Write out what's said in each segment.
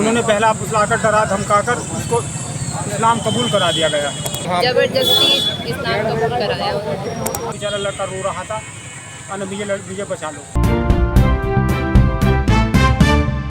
उन्होंने पहला फुसलाकर डरा धमकाकर उसको इस्लाम कबूल करा दिया गया है। जबरदस्ती इस्लाम कबूल कराया उन्होंने। बेचारा लड़का रो रहा था और मुझे बचा लो।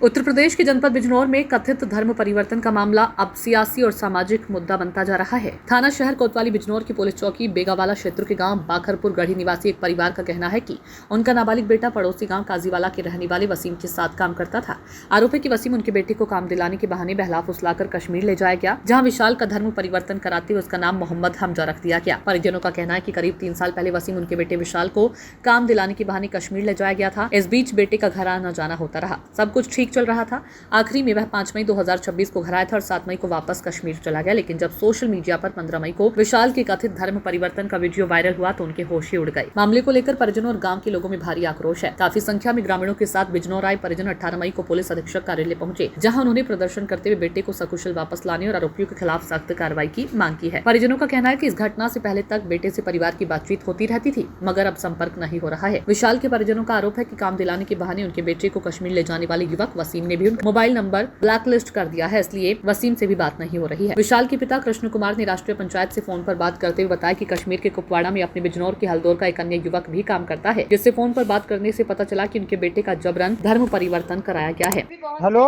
उत्तर प्रदेश के जनपद बिजनौर में कथित धर्म परिवर्तन का मामला अब सियासी और सामाजिक मुद्दा बनता जा रहा है। थाना शहर कोतवाली बिजनौर की पुलिस चौकी बेगावाला क्षेत्र के गांव बाखरपुर गढ़ी निवासी एक परिवार का कहना है कि उनका नाबालिग बेटा पड़ोसी गांव काजीवाला के रहने वाले वसीम के साथ काम करता था। आरोप है कि वसीम उनके बेटे को काम दिलाने के बहाने बहला फुसलाकर कश्मीर ले जाया गया, जहाँ विशाल का धर्म परिवर्तन कराते हुए उसका नाम मोहम्मद हमजा रख दिया गया। परिजनों का कहना है कि करीब 3 साल पहले वसीम उनके बेटे विशाल को काम दिलाने के बहाने कश्मीर ले जाया गया था। इस बीच बेटे का घर आना जाना होता रहा, सब कुछ ठीक चल रहा था। आखिरी में वह 5 मई 2026 को घर आया था और 7 मई को वापस कश्मीर चला गया। लेकिन जब सोशल मीडिया पर 15 मई को विशाल के कथित धर्म परिवर्तन का वीडियो वायरल हुआ तो उनके होश ही उड़ गए। मामले को लेकर परिजनों और गांव के लोगों में भारी आक्रोश है। काफी संख्या में ग्रामीणों के साथ बिजनौर आए परिजन 18 मई को पुलिस अधीक्षक कार्यालय पहुंचे, जहां उन्होंने प्रदर्शन करते हुए बेटे को सकुशल वापस लाने और आरोपियों के खिलाफ सख्त कार्रवाई की मांग की है। परिजनों का कहना है कि इस घटना से पहले तक बेटे से परिवार की बातचीत होती रहती थी, मगर अब संपर्क नहीं हो रहा है। विशाल के परिजनों का आरोप है कि काम दिलाने के बहाने उनके बेटे को कश्मीर ले जाने वाले युवक वसीम ने भी उनका मोबाइल नंबर ब्लैकलिस्ट कर दिया है, इसलिए वसीम से भी बात नहीं हो रही है। विशाल के पिता कृष्ण कुमार ने राष्ट्रीय पंचायत से फोन पर बात करते हुए बताया कि कश्मीर के कुपवाड़ा में अपने बिजनौर के हल्दौर का एक अन्य युवक भी काम करता है, जिससे फोन पर बात करने से पता चला कि उनके बेटे का जबरन धर्म परिवर्तन कराया गया है। हेलो,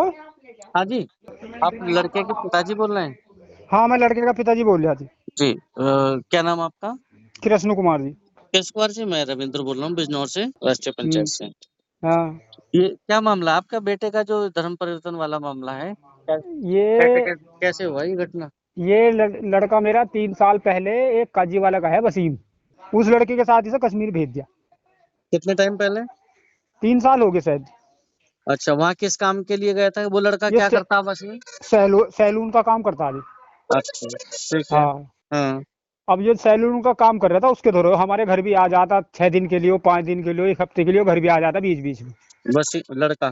हाँ जी, आप लड़के के पिताजी बोल रहे हैं? हाँ मैं लड़के का पिताजी बोल रहा जी। जी, क्या नाम आपका? कृष्ण कुमार जी। किस कुमार से? मैं रविंद्र बोल रहा हूँ बिजनौर से, राष्ट्रीय पंचायत से। हाँ ये क्या मामला आपका बेटे का जो धर्म परिवर्तन वाला मामला है? ये कैसे हुआ ये घटना? ये लड़का मेरा 3 साल पहले एक काजीवाला का है वसीम, उस लड़के के साथ इसे कश्मीर भेज दिया। कितने टाइम पहले? 3 साल हो गए शायद। अच्छा, वहाँ किस काम के लिए गया था? वो लड़का क्या करता है वैसे? सैलून का काम करता है। अच्छा, ठीक है। हाँ, हाँ, अब ये सैलून का काम कर रहा था, उसके दौरान हमारे घर भी आ जाता 6 दिन के लिए, 5 दिन के लिए, 1 हफ्ते के लिए घर भी आ जाता बीच बीच में। बस लड़का।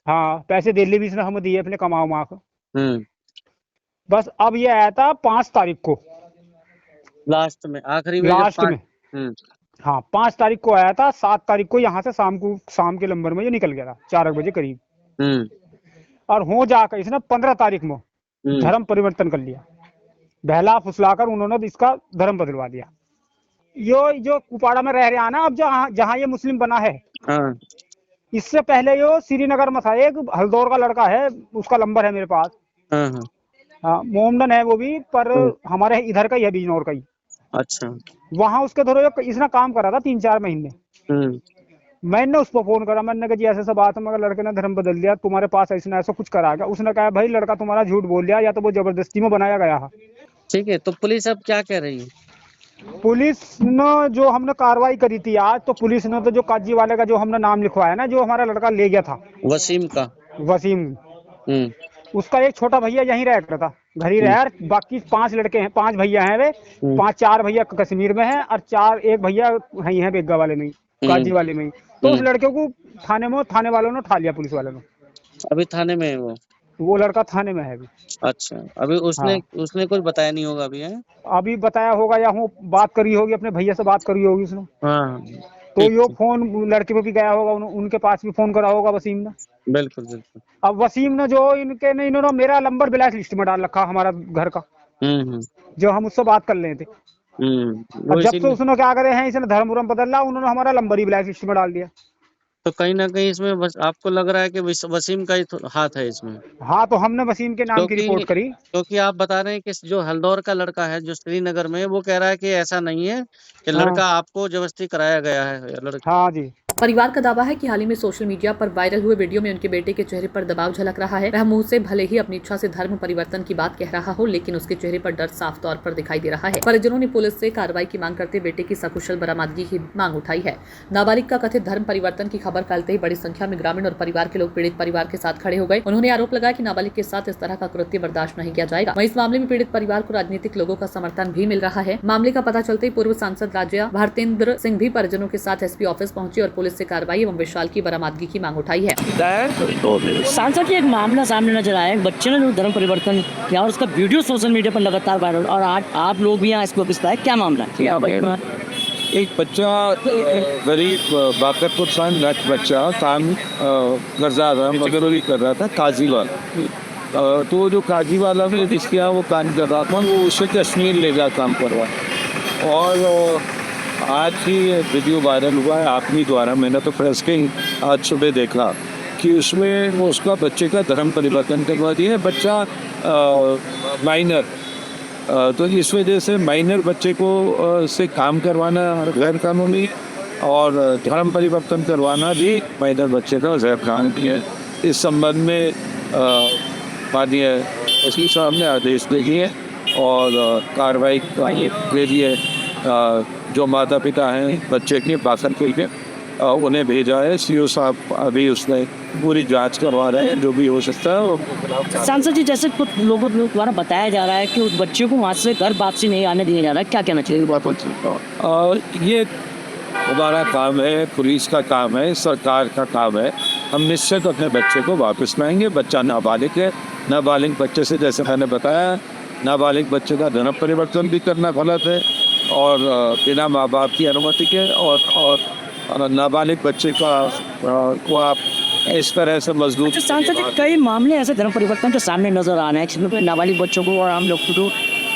हाँ, पैसे दिल्ली भी इसने हम दिए अपने कमा उमा को। हम्म। बस अब ये आया था 5 तारीख को, लास्ट में, आखिरी में, लास्ट में। हम्म। हाँ 5 तारीख को आया था, 7 तारीख को यहाँ से शाम के लंबर में ये निकल गया था 4 बजे करीब। हम्म। और हो जाकर इसने 15 तारीख में धर्म परिवर्तन कर लिया, बहला फुसलाकर उन्होंने इसका धर्म बदलवा दिया। जो कुपवाड़ा में रह रहा ना, अब जहाँ ये मुस्लिम बना है, हाँ। इससे पहले यो श्रीनगर में था। एक हल्दौर का लड़का है, उसका नंबर है मेरे पास। हाँ, हाँ। हाँ, मोमडन है वो भी, पर हमारे इधर का ही है, बिजनौर का ही। अच्छा। वहाँ उसके थोड़े इसने काम करा था 3-4 महीने। मैंने उसको फोन करा, मैंने कहा जी ऐसे बात है, मगर लड़के ने धर्म बदल दिया, तुम्हारे पास ऐसा कुछ करा गया। उसने कहा भाई लड़का तुम्हारा झूठ बोल दिया, या तो वो जबरदस्ती में बनाया गया है। ठीक है, तो पुलिस अब क्या कह रही है? पुलिस ने जो हमने कार्रवाई करी थी आज, तो पुलिस ने तो जो काजी वाले का जो हमने नाम लिखवाया ना, जो हमारा लड़का ले गया था वसीम का। वसीम, उसका एक छोटा भैया यहीं रह रहा था, घर ही रह। बाकी 5 लड़के हैं, 5 भैया हैं वे, 4 भैया कश्मीर में हैं और एक भैया यहीं है बेगा वाले में, काजी वाले में। तो उस लड़के को थाने वालों ने उठा लिया, पुलिस वालों ने। अभी थाने में है वो लड़का थाने में है अभी। अच्छा, अभी उसने कुछ बताया नहीं होगा अभी? है अभी बताया होगा, या वो बात करी होगी, अपने भैया से बात करी होगी उसने। हाँ, तो यो फोन लड़के पे भी गया होगा, उनके पास भी फोन करा होगा वसीम ने। बिल्कुल बिल्कुल। अब वसीम ने जो इन्होंने मेरा नंबर ब्लैक लिस्ट में डाल रखा हमारा घर का, जो हम उससे बात कर रहे थे। अब जब से उसने क्या करे हैं, इसने धर्म बदला, उन्होंने हमारा नंबर ही ब्लैक लिस्ट में डाल दिया। तो कहीं ना कहीं इसमें बस आपको लग रहा है कि वसीम का ही हाथ है इसमें? हाँ, तो हमने वसीम के नाम की रिपोर्ट करी। क्योंकि आप बता रहे हैं कि जो हल्दौर का लड़का है जो श्रीनगर में, वो कह रहा है कि ऐसा नहीं है कि लड़का आपको जबरदस्ती कराया गया है लड़का। हाँ जी। परिवार का दावा है कि हाल ही में सोशल मीडिया पर वायरल हुए वीडियो में उनके बेटे के चेहरे पर दबाव झलक रहा है। वह मुंह से भले ही अपनी इच्छा से धर्म परिवर्तन की बात कह रहा हो, लेकिन उसके चेहरे पर डर साफ तौर पर दिखाई दे रहा है। परिजनों ने पुलिस से कार्रवाई की मांग करते बेटे की सकुशल बरामदगी की मांग उठाई है। नाबालिग का कथित धर्म परिवर्तन की खबर फैलते ही बड़ी संख्या में ग्रामीण और परिवार के लोग पीड़ित परिवार के साथ खड़े हो गए। उन्होंने आरोप लगाया कि नाबालिग के साथ इस तरह का कृत्य बर्दाश्त नहीं किया जाएगा। वहीं इस मामले में पीड़ित परिवार को राजनीतिक लोगों का समर्थन भी मिल रहा है। मामले का पता चलते ही पूर्व सांसद राजा भारतेंद्र सिंह भी परिजनों के साथ एसपी ऑफिस पहुंचे और पुलिस से कार्रवाई एवं विशाल की बरामदगी की मांग उठाई है। सांसद जी, एक मामला सामने नजर आया है, बच्चे ने जो धर्म परिवर्तन किया और उसका वीडियो सोशल मीडिया पर लगातार वायरल, और आज आप लोग भी यहाँ एसपी ऑफिस पर आए, क्या मामला है? एक बच्चा गरीब बाकरपुर बच्चा काम गुजार कर रहा था काजीवाला, तो जो काजी वाला फिर जिसके यहाँ वो काम कर रहा था वो उससे कश्मीर ले गया काम करवा। और आज ही वीडियो वायरल हुआ है आपकी द्वारा, मैंने तो प्रेस के आज सुबह देखा कि उसमें वो उसका बच्चे का धर्म परिवर्तन करवा दिया। बच्चा माइनर, तो इस वजह से माइनर बच्चे को से काम करवाना गैर कानूनी और धर्म परिवर्तन करवाना भी माइनर बच्चे का गैर कानूनी है। इस संबंध में माननीय एसपी साहब ने आदेश दे दिए और कार्रवाई के लिए जो माता पिता हैं बच्चे के बाखरपुर के उन्हें भेजा है। सीओ साहब अभी उसने पूरी जांच करवा रहे हैं, जो भी हो सकता है वो। सांसद जी, जैसे कुछ लोगों द्वारा बताया जा रहा है कि उस बच्चे को वहाँ से घर वापसी नहीं आने दिया जा रहा है, क्या कहना चाहिए? ये हमारा काम है, पुलिस का काम है, सरकार का काम है। हम निश्चित अपने बच्चे को वापस लाएंगे। बच्चा नाबालिग है, नाबालिग बच्चे से जैसे मैंने बताया, नाबालिग बच्चे का धर्म परिवर्तन भी करना गलत है और बिना माँ बाप की अनुमति के, और नाबालिग बच्चे का को आप इस तरह से मजदूर। सांसद जी, कई मामले ऐसे धर्म परिवर्तन के सामने नजर आ रहे हैं जिसमें नाबालिग बच्चों को और आम लोग को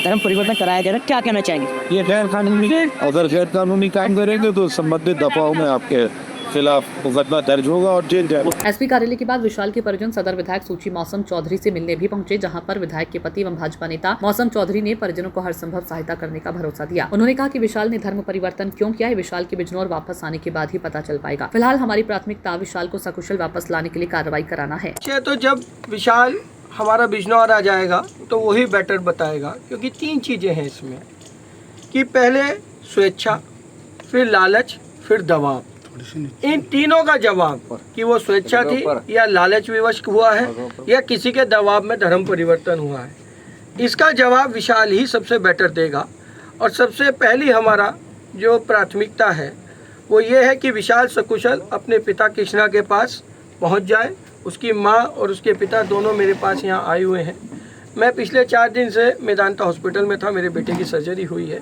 धर्म परिवर्तन कराया जा रहा है, क्या कहना चाहेंगे? ये गैर कानूनी है। अगर गैर कानूनी काम करेंगे तो संबंधित दफाओं में आपके खिलाफ मुकदमा दर्ज होगा और जेल जाएगा। एसपी कार्यालय के बाद विशाल के परिजन सदर विधायक सूची मौसम चौधरी से मिलने भी पहुंचे, जहां पर विधायक के पति एवं भाजपा नेता मौसम चौधरी ने परिजनों को हर संभव सहायता करने का भरोसा दिया। उन्होंने कहा कि विशाल ने धर्म परिवर्तन क्यों किया है, विशाल के बिजनौर वापस आने के बाद ही पता चल पाएगा। फिलहाल हमारी प्राथमिकता विशाल को सकुशल वापस लाने के लिए कार्रवाई कराना है। तो जब विशाल हमारा बिजनौर आ जाएगा तो वही बेटर बताएगा, क्योंकि 3 चीजें हैं इसमें कि पहले स्वेच्छा, फिर लालच, फिर दबाव। इन तीनों का जवाब कि वो स्वेच्छा थी या लालच विवश हुआ है या किसी के दबाव में धर्म परिवर्तन हुआ है, इसका जवाब विशाल ही सबसे बेटर देगा। और सबसे पहली हमारा जो प्राथमिकता है वो ये है कि विशाल सकुशल अपने पिता कृष्णा के पास पहुंच जाए। उसकी माँ और उसके पिता दोनों मेरे पास यहाँ आए हुए हैं। मैं पिछले 4 दिन से मेदांता हॉस्पिटल में था, मेरे बेटे की सर्जरी हुई है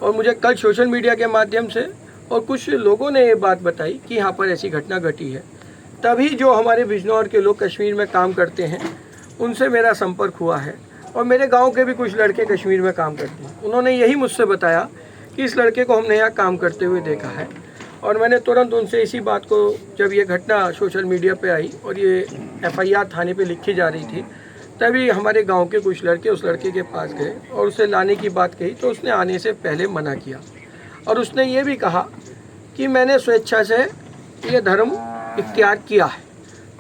और मुझे कल सोशल मीडिया के माध्यम से और कुछ लोगों ने ये बात बताई कि यहाँ पर ऐसी घटना घटी है। तभी जो हमारे बिजनौर के लोग कश्मीर में काम करते हैं उनसे मेरा संपर्क हुआ है और मेरे गांव के भी कुछ लड़के कश्मीर में काम करते हैं। उन्होंने यही मुझसे बताया कि इस लड़के को हमने यहाँ काम करते हुए देखा है और मैंने तुरंत उनसे इसी बात को, जब ये घटना सोशल मीडिया पे आई और ये FIR थाने पे लिखी जा रही थी, तभी हमारे गांव के कुछ लड़के उस लड़के के पास गए और उसे लाने की बात कही तो उसने आने से पहले मना किया और उसने ये भी कहा कि मैंने स्वेच्छा से ये धर्म इख्तियार किया है।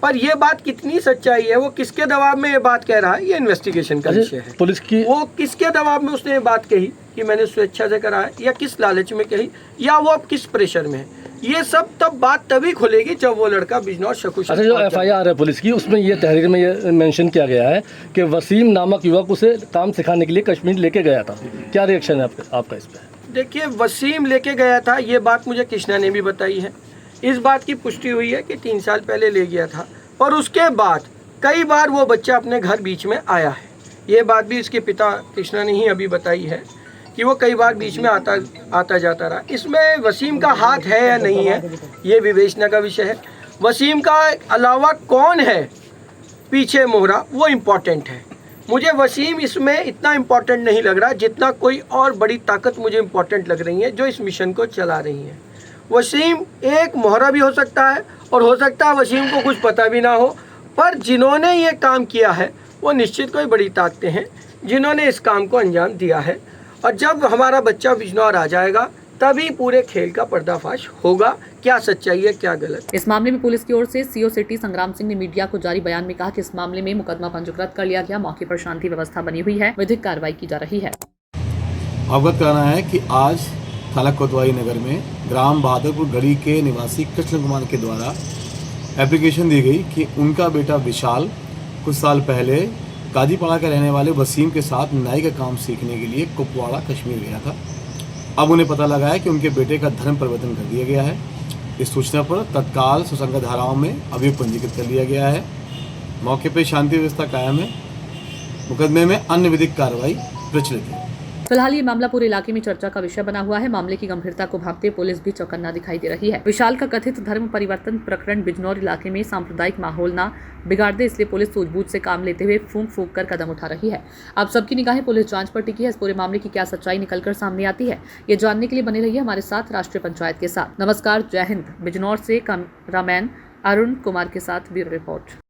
पर ये बात कितनी सच्चाई है, वो किसके दबाव में ये बात कह रहा है, ये इन्वेस्टिगेशन का विषय है। पुलिस की वो किसके दबाव में उसने ये बात कही कि मैंने स्वेच्छा से करा है, या किस लालच में कही, या वो अब किस प्रेशर में है, ये सब तब बात तभी खुलेगी जब वो लड़का बिजनौर सकुशल। अच्छा, जो FIR है पुलिस की, उसमें ये तहरीर में ये मेंशन किया गया है कि वसीम नामक युवक उसे काम सिखाने के लिए कश्मीर लेके गया था। क्या रिएक्शन है आपका इस पर? देखिए, वसीम लेके गया था, ये बात मुझे कृष्णा ने भी बताई है। इस बात की पुष्टि हुई है कि 3 साल पहले ले गया था और उसके बाद कई बार वो बच्चा अपने घर बीच में आया है। ये बात भी इसके पिता कृष्णा ने ही अभी बताई है कि वो कई बार बीच में आता जाता रहा। इसमें वसीम का हाथ है या नहीं है, ये विवेचना का विषय है। वसीम का अलावा कौन है पीछे मोहरा, वो इम्पोर्टेंट है। मुझे वसीम इसमें इतना इम्पोर्टेंट नहीं लग रहा जितना कोई और बड़ी ताकत मुझे इम्पोर्टेंट लग रही है जो इस मिशन को चला रही है। वसीम एक मोहरा भी हो सकता है और हो सकता है वसीम को कुछ पता भी ना हो, पर जिन्होंने ये काम किया है वो निश्चित कोई बड़ी ताकतें हैं जिन्होंने इस काम को अंजाम दिया है। और जब हमारा बच्चा बिजनौर आ जाएगा तभी पूरे खेल का पर्दाफाश होगा, क्या सच्चाई है क्या गलत। इस मामले में पुलिस की ओर से CO सिटी संग्राम सिंह ने मीडिया को जारी बयान में कहा कि इस मामले में मुकदमा पंजीकृत कर लिया गया, मौके पर शांति व्यवस्था बनी हुई है, विधिक कार्रवाई की जा रही है। अवगत कराना है कि आज थाना कोतवाली नगर में ग्राम बहादुरपुर गली के निवासी कृष्ण कुमार के द्वारा एप्लीकेशन दी गई कि उनका बेटा विशाल कुछ साल पहले काजीपाड़ा के रहने वाले वसीम के साथ नाई का काम सीखने के लिए कुपवाड़ा कश्मीर गया था। अब उन्हें पता लगा है कि उनके बेटे का धर्म परिवर्तन कर दिया गया है। इस सूचना पर तत्काल सुसंगत धाराओं में अभियोग पंजीकृत कर लिया गया है। मौके पर शांति व्यवस्था कायम है। मुकदमे में अन्य विधिक कार्रवाई प्रचलित है। फिलहाल ये मामला पूरे इलाके में चर्चा का विषय बना हुआ है। मामले की गंभीरता को भांपते पुलिस भी चौकन्ना दिखाई दे रही है। विशाल का कथित धर्म परिवर्तन प्रकरण बिजनौर इलाके में सांप्रदायिक माहौल न बिगाड़ दे, इसलिए पुलिस सूझबूझ से काम लेते हुए फूंक कर कदम उठा रही है। अब सबकी निगाहें पुलिस जांच पर टिकी है। इस पूरे मामले की क्या सच्चाई निकलकर सामने आती है, ये जानने के लिए बने रहिए हमारे साथ राष्ट्रीय पंचायत के साथ। नमस्कार, जय हिंद। बिजनौर से कैमरामैन अरुण कुमार के साथ ब्यूरो रिपोर्ट।